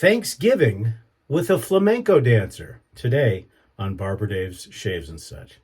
Thanksgiving with a flamenco dancer today on BarberDave's Shaves and Such.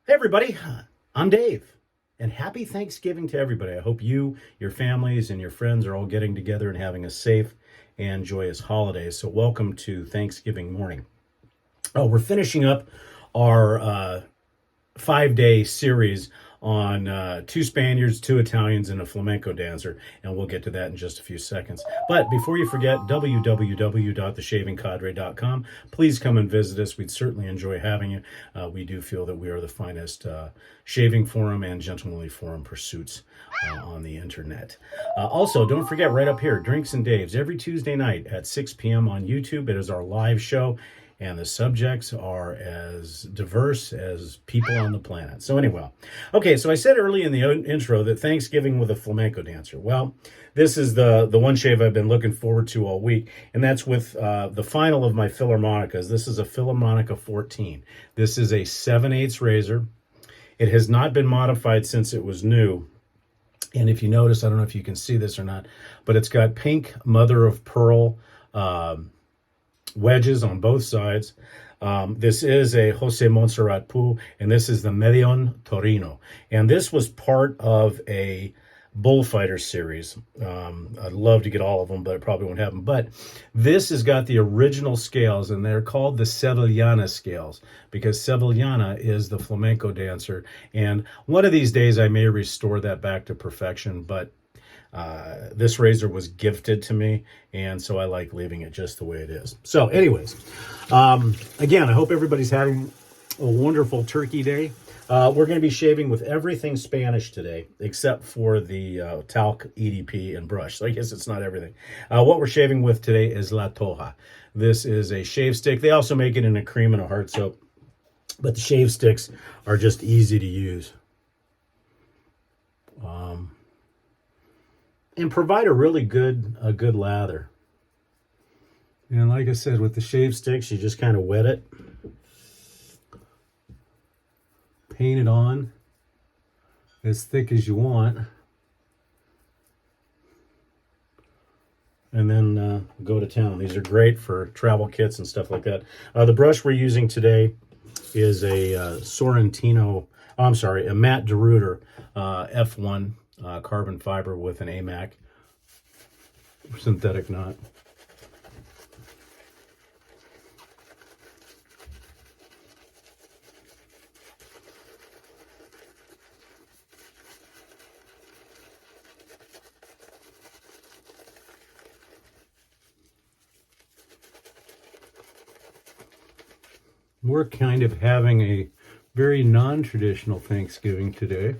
Hey everybody, I'm Dave, and happy Thanksgiving to everybody. I hope you, your families, and your friends are all getting together and having a safe and joyous holiday. So welcome to Thanksgiving morning. We're finishing up our 5-day series on 2 Spaniards, 2 Italians, and a flamenco dancer, and we'll get to that in just a few seconds. But before you forget, www.theshavingcadre.com. Please come and visit us. We'd certainly enjoy having you. We do feel that we are the finest shaving forum and gentlemanly forum pursuits on the internet. Also, don't forget, right up here, Drinks and Daves, every Tuesday night at 6 p.m. on YouTube. It is our live show, and the subjects are as diverse as people on the planet. So anyway, okay, so I said early in the intro that Thanksgiving with a flamenco dancer. Well, this is the one shave I've been looking forward to all week, and that's with the final of my Philharmonicas. This is a Philharmonica 14. This is a 7/8 razor. It has not been modified since it was new. And if you notice, I don't know if you can see this or not, but it's got pink mother of pearl wedges on both sides. This is a Jose Montserrat Pou, and this is the Medion Torino. And this was part of a bullfighter series. I'd love to get all of them, but it probably won't happen. But this has got the original scales, and they're called the Sevillana scales because Sevillana is the flamenco dancer. And one of these days I may restore that back to perfection, but this razor was gifted to me, and so I like leaving it just the way it is. So anyways, again, I hope everybody's having a wonderful turkey day. We're going to be shaving with everything Spanish today, except for the talc, EDP, and brush. So I guess it's not everything. What we're shaving with today is La Toja. This is a shave stick. They also make it in a cream and a hard soap, but the shave sticks are just easy to use. And provide a really good lather. And like I said, with the shave sticks, you just kind of wet it, paint it on as thick as you want, and then go to town. These are great for travel kits and stuff like that. The brush we're using today is a a Matt DeRuiter F1 carbon fiber with an AMAC synthetic knot. We're kind of having a very non-traditional Thanksgiving today.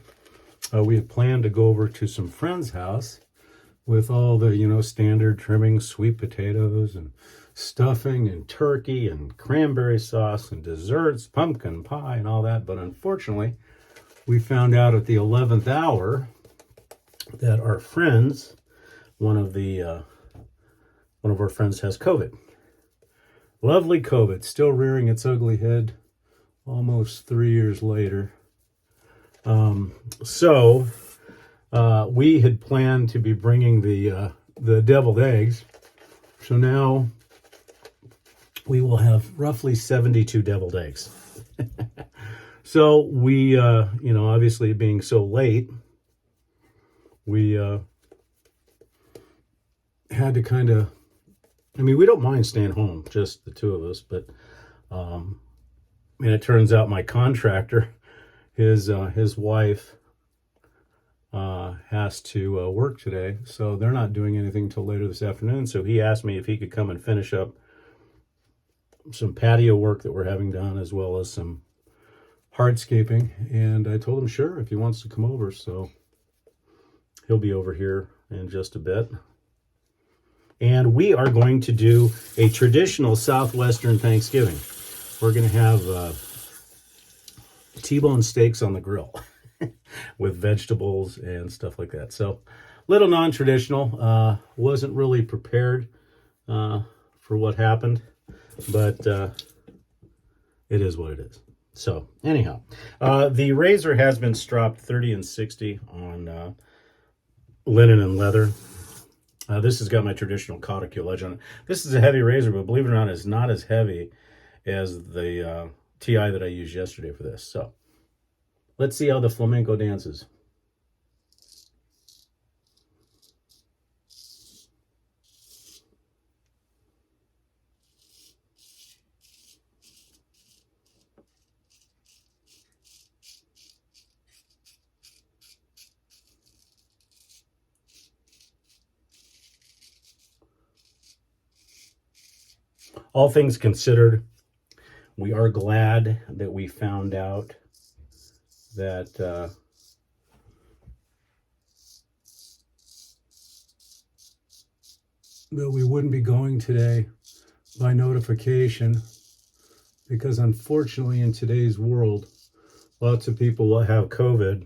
We had planned to go over to some friend's house with all the, standard trimmings, sweet potatoes and stuffing and turkey and cranberry sauce and desserts, pumpkin pie and all that. But unfortunately, we found out at the 11th hour that our friends, one of our friends has COVID. Lovely COVID, still rearing its ugly head almost 3 years later. So we had planned to be bringing the deviled eggs. So now we will have roughly 72 deviled eggs. So we, obviously being so late, we had to kind of, we don't mind staying home, just the two of us, but, and it turns out my contractor, his wife has to work today, so they're not doing anything until later this afternoon. So he asked me if he could come and finish up some patio work that we're having done, as well as some hardscaping. And I told him sure, if he wants to come over. So he'll be over here in just a bit. And we are going to do a traditional Southwestern Thanksgiving. We're going to have T-bone steaks on the grill with vegetables and stuff like that. So little non-traditional. Wasn't really prepared for for what happened, but it is what it is. So anyhow, the razor has been stropped 30 and 60 on linen and leather. This has got my traditional caudicle edge on it. This is a heavy razor, but believe it or not, it's not as heavy as the TI that I used yesterday for this. So let's see how the flamenco dances. All things considered, we are glad that we found out that that we wouldn't be going today by notification, because unfortunately in today's world, lots of people will have COVID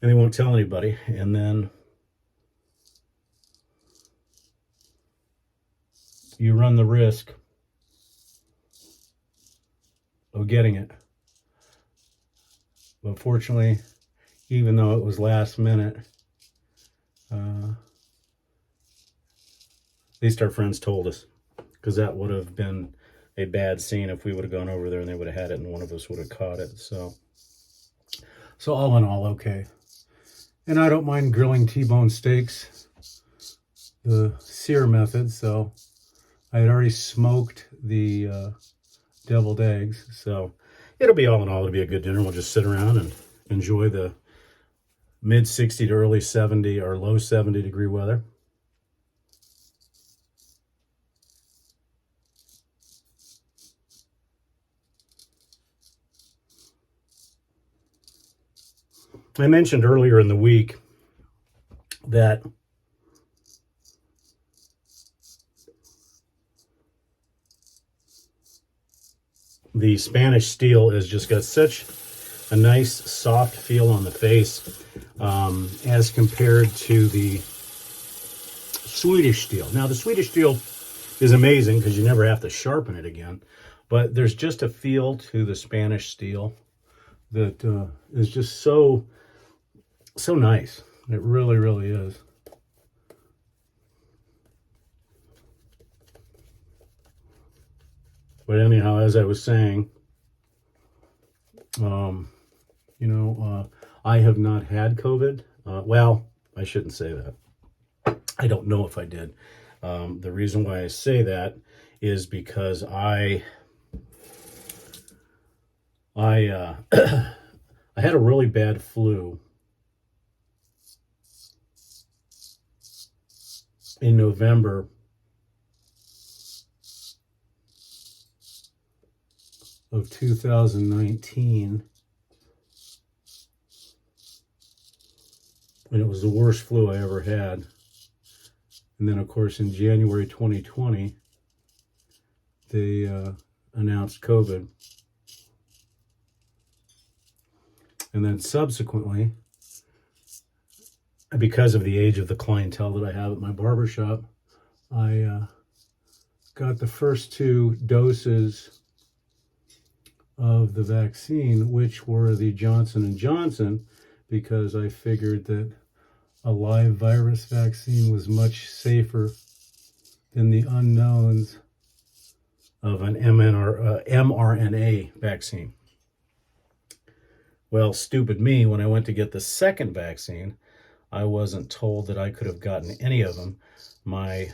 and they won't tell anybody, and then you run the risk of getting it. But fortunately, even though it was last minute, at least our friends told us, because that would have been a bad scene if we would have gone over there and they would have had it and one of us would have caught it. So all in all, okay. And I don't mind grilling T-bone steaks, the sear method. So I had already smoked the deviled eggs. So it'll be all in all, it'll be a good dinner. We'll just sit around and enjoy the mid 60 to early 70 or low 70 degree weather. I mentioned earlier in the week that the Spanish steel has just got such a nice soft feel on the face as compared to the Swedish steel. Now the Swedish steel is amazing because you never have to sharpen it again, but there's just a feel to the Spanish steel that is just so nice. It really, really is. But anyhow, as I was saying, I have not had COVID. Well, I shouldn't say that. I don't know if I did. The reason why I say that is because I I had a really bad flu in November of 2019, and it was the worst flu I ever had. And then, of course, in January 2020, they announced COVID. And then subsequently, because of the age of the clientele that I have at my barbershop, I got the first 2 doses of the vaccine, which were the Johnson & Johnson, because I figured that a live virus vaccine was much safer than the unknowns of an mRNA vaccine. Well, stupid me, when I went to get the second vaccine, I wasn't told that I could have gotten any of them. My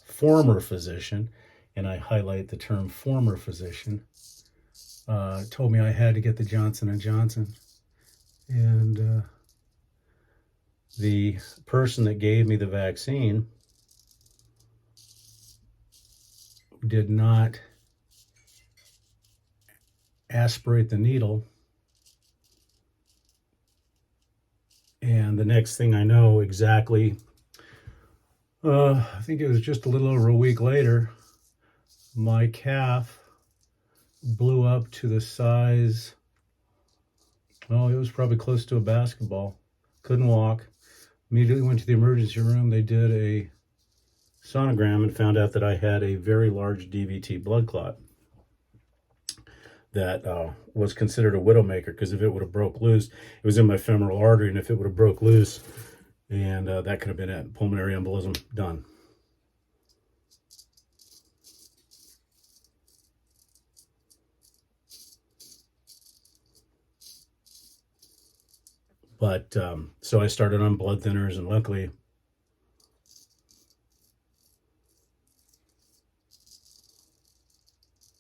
former physician, and I highlight the term former physician, told me I had to get the Johnson & Johnson. And the person that gave me the vaccine did not aspirate the needle. And the next thing I know, exactly, I think it was just a little over a week later, my calf blew up to the size, well, it was probably close to a basketball. Couldn't walk. Immediately went to the emergency room. They did a sonogram and found out that I had a very large DVT blood clot that was considered a widowmaker, because if it would have broke loose, it was in my femoral artery, and if it would have broke loose, and that could have been it. Pulmonary embolism, done. But so I started on blood thinners, and luckily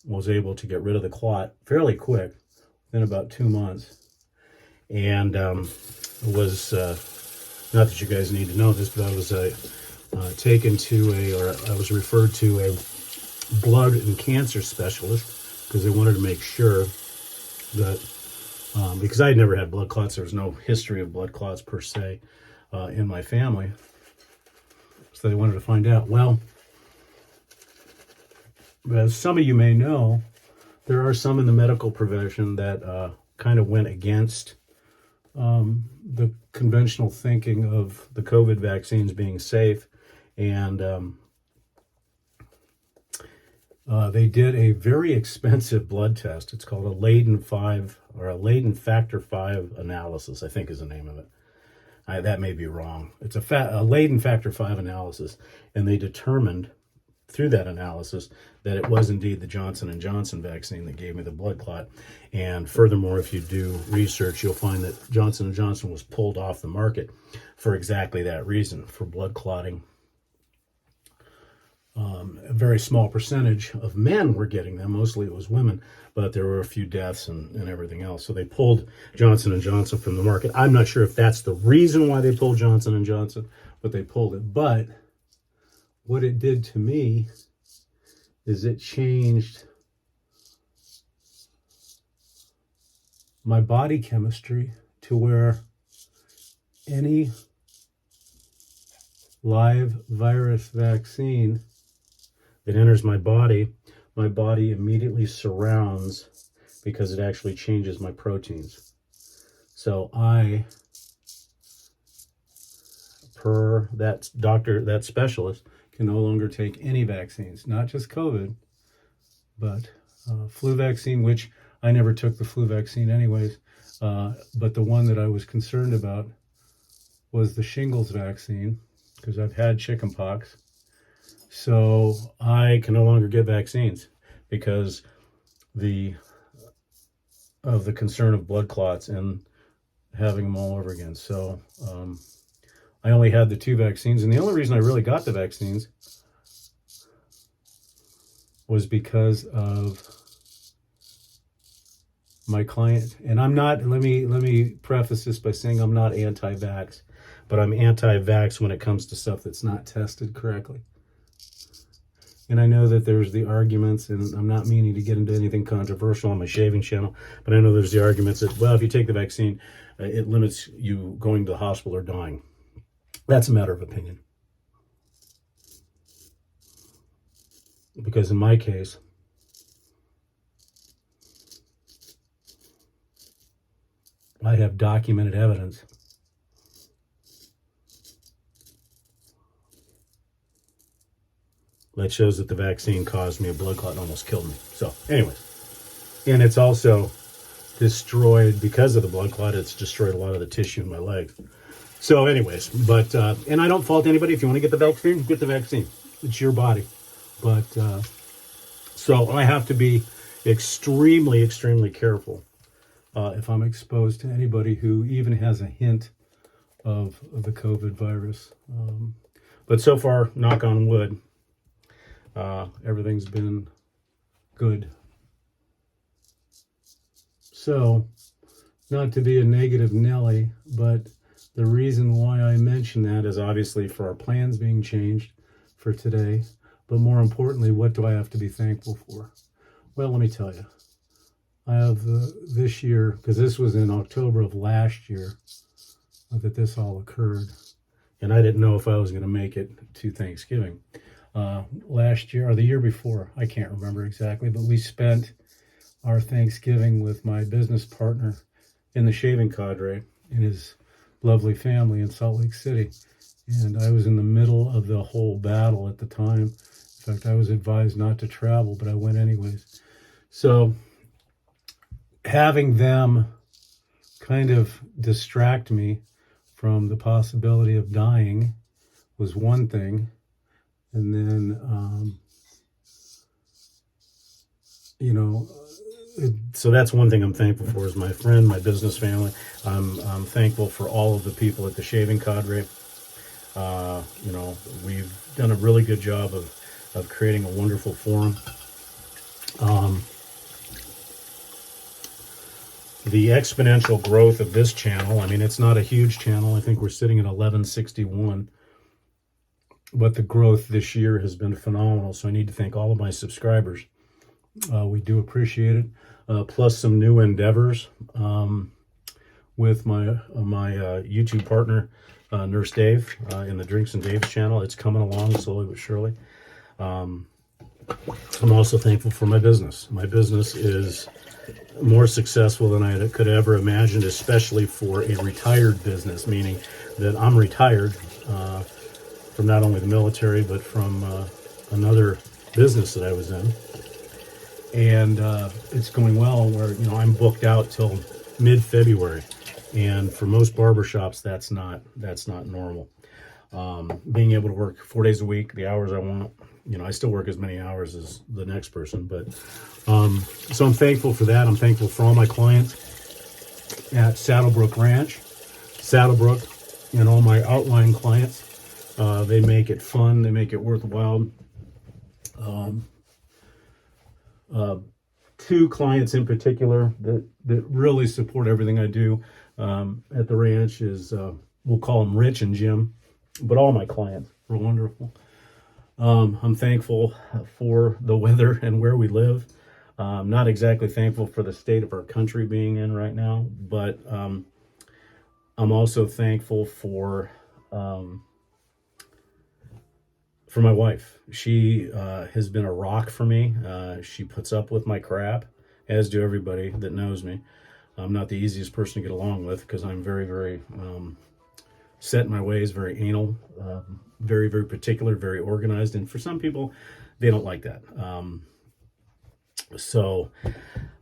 was able to get rid of the clot fairly quick, within about 2 months. And was, not that you guys need to know this, but I was taken to I was referred to a blood and cancer specialist, because they wanted to make sure that, because I had never had blood clots, there was no history of blood clots per se in my family. So they wanted to find out. Well, as some of you may know, there are some in the medical profession that kind of went against the conventional thinking of the COVID vaccines being safe. And they did a very expensive blood test. It's called a Leiden factor 5 analysis, I think is the name of it. That may be wrong. It's a Leiden factor 5 analysis. And they determined through that analysis that it was indeed the Johnson & Johnson vaccine that gave me the blood clot. And furthermore, if you do research, you'll find that Johnson & Johnson was pulled off the market for exactly that reason, for blood clotting. A very small percentage of men were getting them. Mostly it was women, but there were a few deaths and everything else. So they pulled Johnson & Johnson from the market. I'm not sure if that's the reason why they pulled Johnson & Johnson, but they pulled it. But what it did to me is it changed my body chemistry to where any live virus vaccine that enters my body immediately surrounds, because it actually changes my proteins. So I, per that doctor, that specialist, can no longer take any vaccines, not just COVID, but flu vaccine, which I never took the flu vaccine anyways. But the one that I was concerned about was the shingles vaccine, because I've had chickenpox. So I can no longer get vaccines because of the concern of blood clots and having them all over again. So I only had the 2 vaccines, and the only reason I really got the vaccines was because of my client. And I'm not, let me preface this by saying I'm not anti-vax, but I'm anti-vax when it comes to stuff that's not tested correctly. And I know that there's the arguments, and I'm not meaning to get into anything controversial on my shaving channel, but I know there's the arguments that, well, if you take the vaccine, it limits you going to the hospital or dying. That's a matter of opinion. Because in my case, I have documented evidence that shows that the vaccine caused me a blood clot and almost killed me. So anyways, and it's also destroyed, because of the blood clot, it's destroyed a lot of the tissue in my legs. So anyways, but, and I don't fault anybody. If you want to get the vaccine, get the vaccine. It's your body. But, so I have to be extremely, extremely careful if I'm exposed to anybody who even has a hint of the COVID virus. But so far, knock on wood, everything's been good. So, not to be a negative Nelly, but the reason why I mention that is obviously for our plans being changed for today. But more importantly, what do I have to be thankful for? Well, let me tell you. I have this year, because this was in October of last year that this all occurred. And I didn't know if I was going to make it to Thanksgiving. Last year, or the year before, I can't remember exactly, but we spent our Thanksgiving with my business partner in the shaving cadre and his lovely family in Salt Lake City. And I was in the middle of the whole battle at the time. In fact, I was advised not to travel, but I went anyways. So having them kind of distract me from the possibility of dying was one thing. And then, so that's one thing I'm thankful for, is my friend, my business family. I'm thankful for all of the people at the Shaving Cadre. We've done a really good job of creating a wonderful forum. The exponential growth of this channel, I mean, it's not a huge channel. I think we're sitting at 1161. But the growth this year has been phenomenal. So I need to thank all of my subscribers. We do appreciate it. Plus some new endeavors with my YouTube partner, Nurse Dave, in the Drinks and Dave's channel. It's coming along slowly but surely. I'm also thankful for my business. My business is more successful than I could ever imagined, especially for a retired business, meaning that I'm retired from not only the military, but from another business that I was in. And it's going well, where, I'm booked out till mid-February. And for most barbershops, that's not normal. Being able to work 4 days a week, the hours I want, I still work as many hours as the next person, but so I'm thankful for that. I'm thankful for all my clients at Saddlebrook Ranch, Saddlebrook, and all my outlying clients. They make it fun. They make it worthwhile. Two clients in particular that really support everything I do at the ranch is, we'll call them Rich and Jim, but all my clients are wonderful. I'm thankful for the weather and where we live. I'm not exactly thankful for the state of our country being in right now, but I'm also thankful for my wife. She has been a rock for me. She puts up with my crap, as do everybody that knows me. I'm not the easiest person to get along with because I'm very, very set in my ways, very anal, very, very particular, very organized. And for some people, they don't like that. So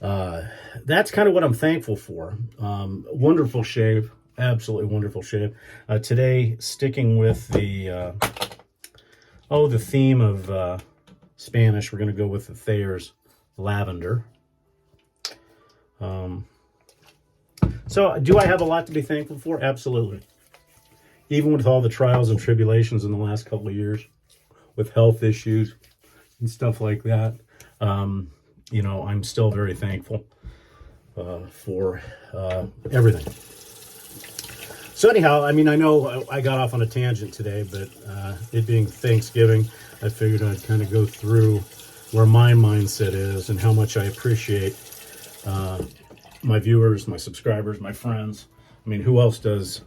that's kind of what I'm thankful for. Wonderful shave, absolutely wonderful shave. Today, sticking with the theme of Spanish, we're going to go with the Thayer's Lavender. So do I have a lot to be thankful for? Absolutely. Even with all the trials and tribulations in the last couple of years, with health issues and stuff like that, I'm still very thankful for everything. So anyhow, I mean, I know I got off on a tangent today, but it being Thanksgiving, I figured I'd kind of go through where my mindset is and how much I appreciate my viewers, my subscribers, my friends. I mean, who else does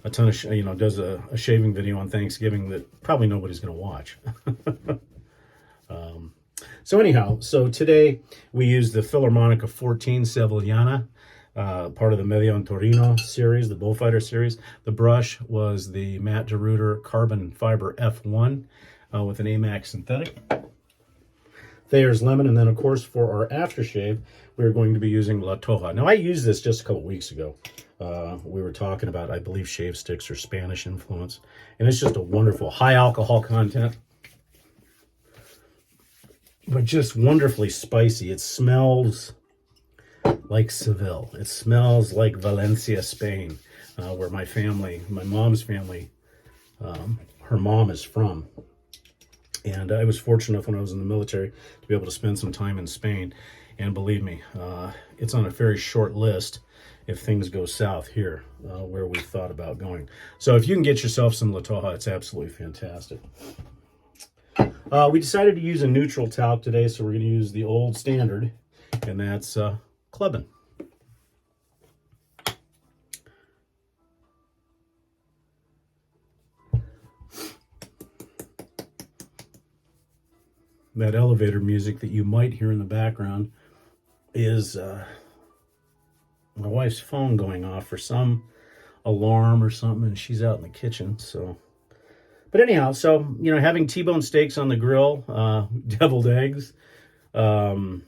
a ton of, does a shaving video on Thanksgiving that probably nobody's going to watch? So anyhow, so today we use the Philharmonica 14 Sevillana, part of the Medion Torino series, the Bullfighter series. The brush was the Matt DeRuiter Carbon Fiber F1 with an AMAX synthetic. Thayer's Lemon, and then of course for our aftershave, we're going to be using La Toja. Now I used this just a couple weeks ago. We were talking about, I believe, shave sticks or Spanish influence, and it's just a wonderful high alcohol content, but just wonderfully spicy. It smells like Seville. It smells like Valencia, Spain, where my mom's family, her mom is from. And I was fortunate enough when I was in the military to be able to spend some time in Spain. And believe me, it's on a very short list if things go south here, where we thought about going. So if you can get yourself some La Toja, it's absolutely fantastic. We decided to use a neutral talc today, so we're going to use the old standard, and that's Clubbin. That elevator music that you might hear in the background is my wife's phone going off for some alarm or something, and she's out in the kitchen, so But anyhow, so, having T-bone steaks on the grill, deviled eggs, some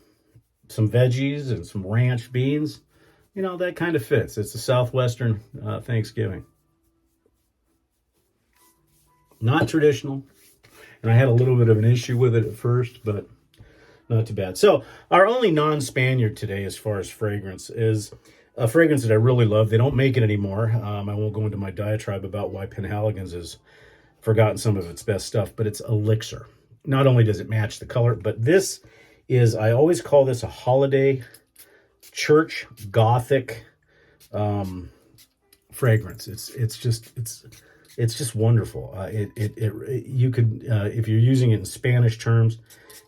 veggies and some ranch beans, that kind of fits. It's a Southwestern Thanksgiving. Not traditional. And I had a little bit of an issue with it at first, but not too bad. So our only non-Spaniard today, as far as fragrance, is a fragrance that I really love. They don't make it anymore. I won't go into my diatribe about why Penhaligon's has forgotten some of its best stuff, but it's Elixir. Not only does it match the color, but this is, I always call this a holiday church Gothic fragrance. It's just wonderful. You could, if you're using it in Spanish terms,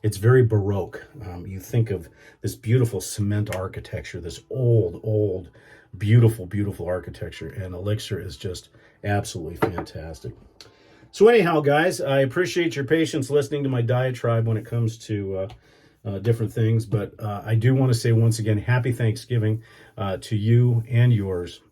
it's very Baroque. You think of this beautiful cement architecture, this old, beautiful architecture, and Elixir is just absolutely fantastic. So anyhow, guys, I appreciate your patience listening to my diatribe when it comes to different things, but I do want to say once again, happy Thanksgiving to you and yours.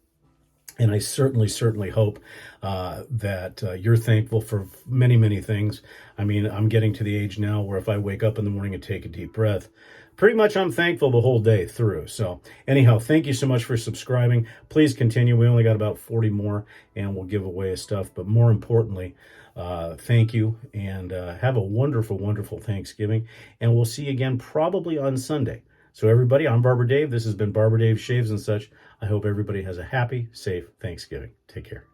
And I certainly hope that you're thankful for many things. I mean, I'm getting to the age now where if I wake up in the morning and take a deep breath, pretty much I'm thankful the whole day through. So anyhow, thank you so much for subscribing. Please continue. We only got about 40 more and we'll give away stuff. But more importantly, thank you and have a wonderful Thanksgiving. And we'll see you again probably on Sunday. So everybody, I'm BarberDave. This has been BarberDave Shaves and Such. I hope everybody has a happy, safe Thanksgiving. Take care.